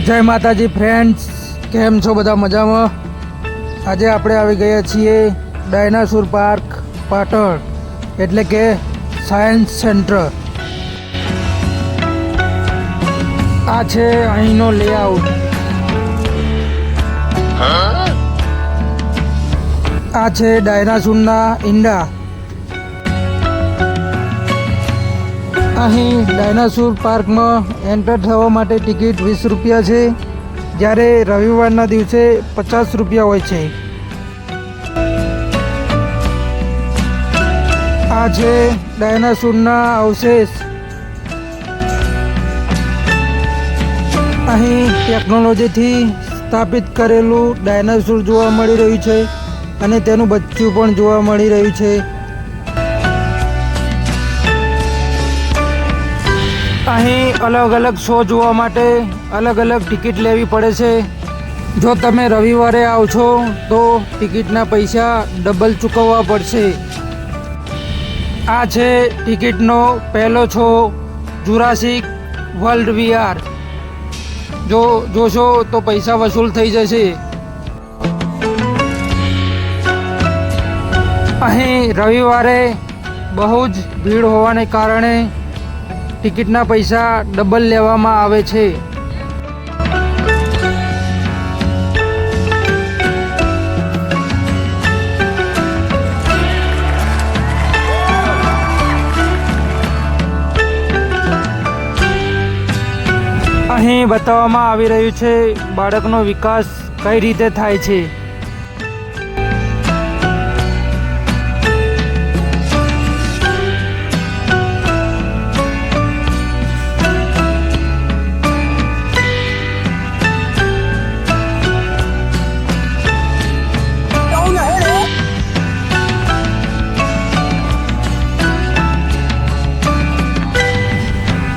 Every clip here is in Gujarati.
જય માતાજી ફ્રેન્ડ્સ, કેમ છો બધા? મજામાં? આજે આપણે આવી ગયા છીએ ડાયનાસોર પાર્ક પાટણ, એટલે કે સાયન્સ સેન્ટર. આ છે અહીંનો લેઆઉટ. આ છે ડાયનાસોરના ઈંડા. અહીં ડાયનાસોર પાર્કમાં એન્ટર થવા માટે ટિકિટ 20 રૂપિયા છે, જ્યારે રવિવારના દિવસે 50 રૂપિયા હોય છે. આ છે ડાયનાસોરના અવશેષ. અહીં ટેકનોલોજીથી સ્થાપિત કરેલું ડાયનાસોર જોવા મળી રહ્યું છે અને તેનું બચ્ચું પણ જોવા મળી રહ્યું છે. અહીં અલગ અલગ શો જોવા માટે અલગ અલગ ટિકિટ લેવી પડે છે. જો તમે રવિવારે આવશો તો ટિકિટના પૈસા ડબલ ચૂકવવા પડશે. આ છે ટિકિટનો પહેલો શો, જુરાસિક વર્લ્ડ VR. જો જોશો તો પૈસા વસૂલ થઈ જશે. અહીં રવિવારે બહુ જ ભીડ હોવાને કારણે ટિકિટના પૈસા ડબલ લેવામાં આવે છે. અહીં બતાવવામાં આવી રહ્યું છે બાળકનો વિકાસ કઈ રીતે થાય છે.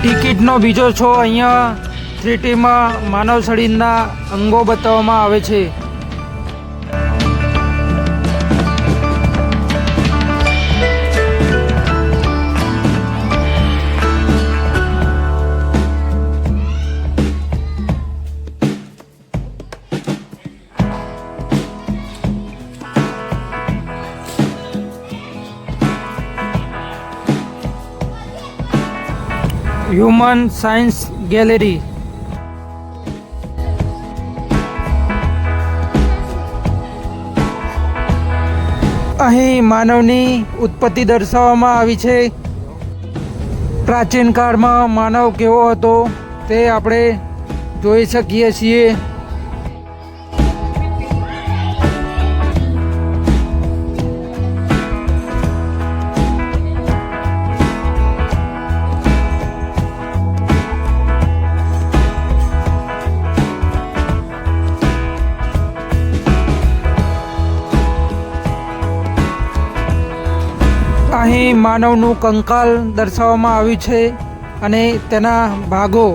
ટિકિટનો બીજો શો અહીંયા 3Dમાં માનવ શરીરના અંગો બતાવવામાં આવે છે. Human science gallery. અહીં માનવની ઉત્પત્તિ દર્શાવવામાં આવી છે. પ્રાચીન કાળમાં માનવ કેવો હતો તે આપણે જોઈ શકીએ છીએ. અહીં માનવનું કંકાલ દર્શાવવામાં આવ્યું છે અને તેના ભાગો.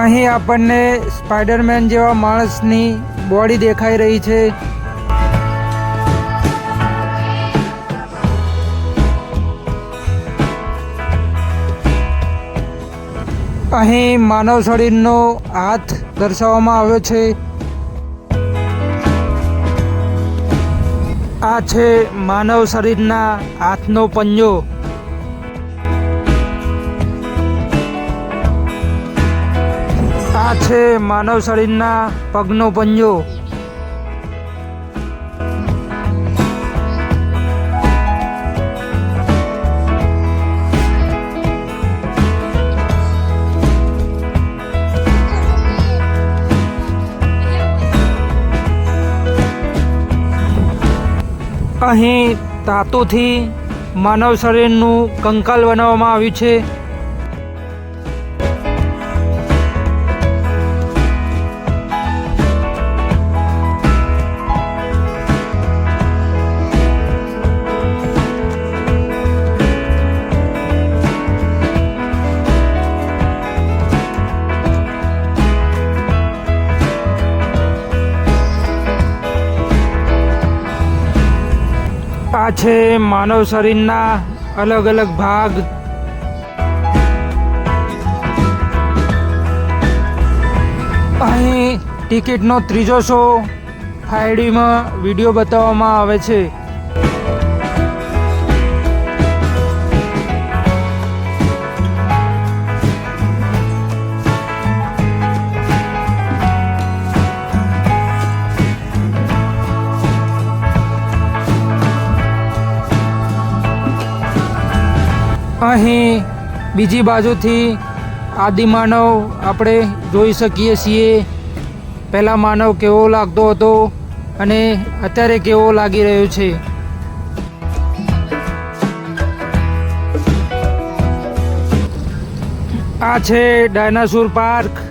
અહીં આપણને સ્પાઈડરમેન જેવા માણસની બોડી દેખાઈ રહી છે. અહીં માનવ શરીરનો હાથ દર્શાવવામાં આવ્યો છે. આ છે માનવ શરીરના હાથનો પંજો. આ છે માનવ શરીરના પગનો પંજો. અહીં ધાતુથી માનવ શરીરનું કંકાલ બનાવવામાં આવ્યું છે. આ છે માનવ શરીરના અલગ અલગ ભાગ. અહીં ટિકિટનો ત્રીજો શો 5Dમાં વિડીયો બતાવવામાં આવે છે. અહીં બીજી બાજુથી આદિમાનવ આપણે જોઈ શકીએ છીએ. પહેલા માનવ કેવો લાગતો હતો અને અત્યારે કેવો લાગી રહ્યો છે. આ છે ડાયનાસોર પાર્ક.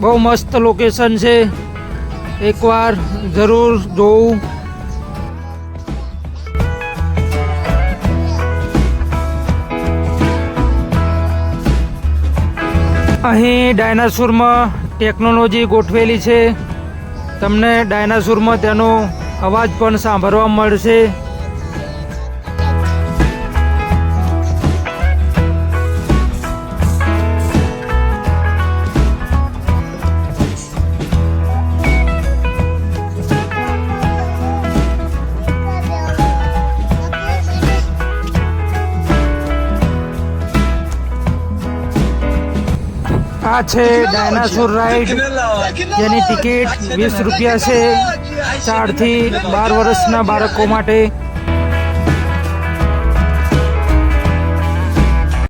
બહુ મસ્ત લોકેશન છે, એકવાર જરૂર જોવું. અહીં ડાયનાસોરમાં ટેકનોલોજી ગોઠવેલી છે. તમને ડાયનાસોરમાં તેનો અવાજ પણ સાંભળવા મળશે. આ છે ડાયનાસોર રાઈડ, જેની ટિકિટ 20 રૂપિયા છે 4 થી 12 વર્ષના બાળકો માટે.